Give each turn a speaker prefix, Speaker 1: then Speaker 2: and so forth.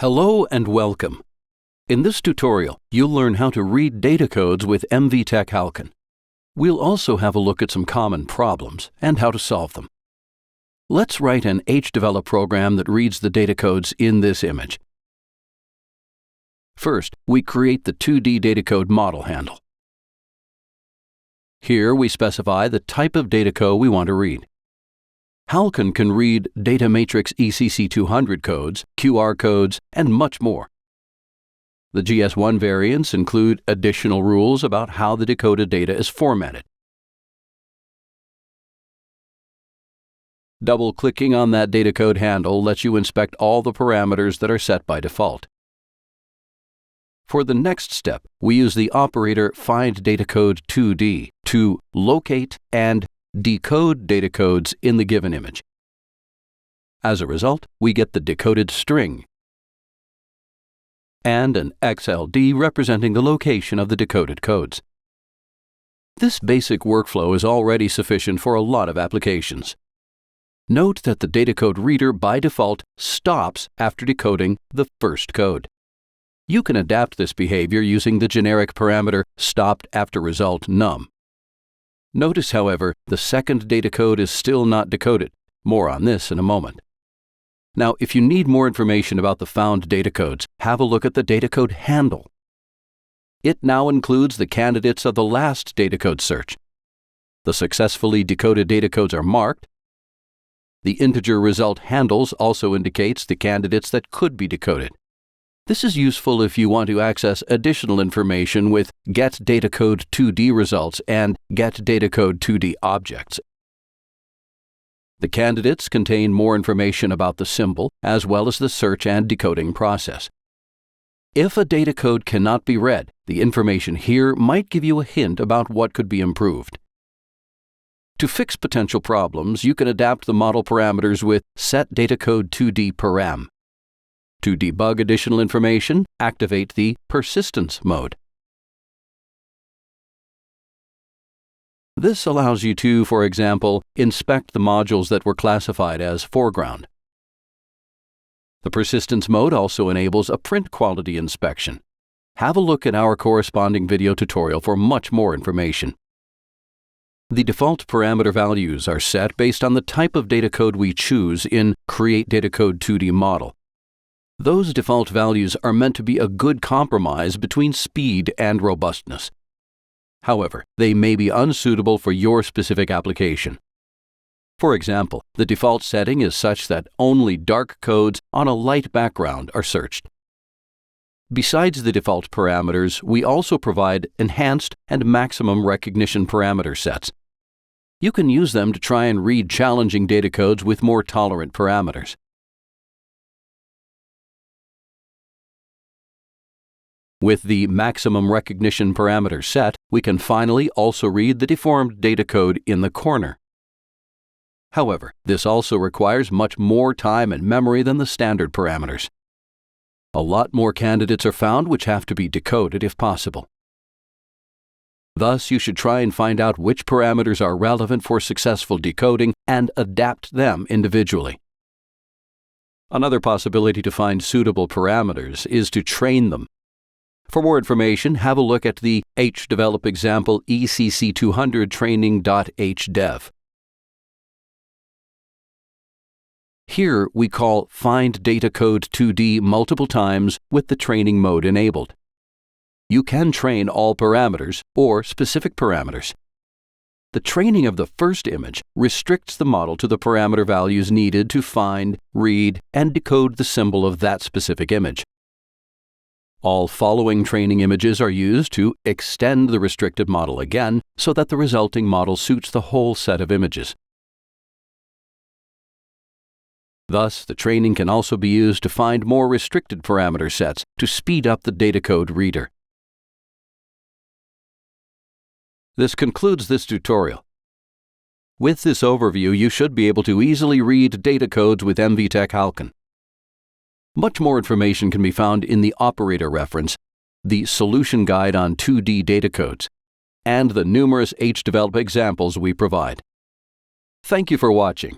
Speaker 1: Hello and welcome. In this tutorial, you'll learn how to read data codes with MVTec HALCON. We'll also have a look at some common problems and how to solve them. Let's write an HDevelop program that reads the data codes in this image. First, we create the 2D datacode model handle. Here we specify the type of data code we want to read. HALCON can read data matrix ECC200 codes, QR codes, and much more. The GS1 variants include additional rules about how the decoded data is formatted. Double-clicking on that data code handle lets you inspect all the parameters that are set by default. For the next step, we use the operator findDataCode2D to locate and decode data codes in the given image. As a result, we get the decoded string and an XLD representing the location of the decoded codes. This basic workflow is already sufficient for a lot of applications. Note that the datacode reader by default stops after decoding the first code. You can adapt this behavior using the generic parameter stoppedAfterResult num. Notice, however, the second data code is still not decoded. More on this in a moment. Now, if you need more information about the found data codes, have a look at the datacode handle. It now includes the candidates of the last datacode search. The successfully decoded data codes are marked. The integer result handles also indicates the candidates that could be decoded. This is useful if you want to access additional information with getDataCode2D results and getDataCode2D objects. The candidates contain more information about the symbol as well as the search and decoding process. If a data code cannot be read, the information here might give you a hint about what could be improved. To fix potential problems, you can adapt the model parameters with setDataCode2D_param. To debug additional information, activate the persistence mode. This allows you to, for example, inspect the modules that were classified as foreground. The persistence mode also enables a print quality inspection. Have a look at our corresponding video tutorial for much more information. The default parameter values are set based on the type of data code we choose in Create Datacode 2D Model. Those default values are meant to be a good compromise between speed and robustness. However, they may be unsuitable for your specific application. For example, the default setting is such that only dark codes on a light background are searched. Besides the default parameters, we also provide enhanced and maximum recognition parameter sets. You can use them to try and read challenging data codes with more tolerant parameters. With the maximum recognition parameter set, we can finally also read the deformed data code in the corner. However, this also requires much more time and memory than the standard parameters. A lot more candidates are found which have to be decoded if possible. Thus, you should try and find out which parameters are relevant for successful decoding and adapt them individually. Another possibility to find suitable parameters is to train them. For more information, have a look at the HDevelop example ECC200 training.hdev. Here we call findDataCode2D multiple times with the training mode enabled. You can train all parameters or specific parameters. The training of the first image restricts the model to the parameter values needed to find, read, and decode the symbol of that specific image. All following training images are used to extend the restricted model again so that the resulting model suits the whole set of images. Thus, the training can also be used to find more restricted parameter sets to speed up the datacode reader. This concludes this tutorial. With this overview, you should be able to easily read data codes with MVTec HALCON. Much more information can be found in the operator reference, the solution guide on 2D data codes, and the numerous HDevelop examples we provide. Thank you for watching.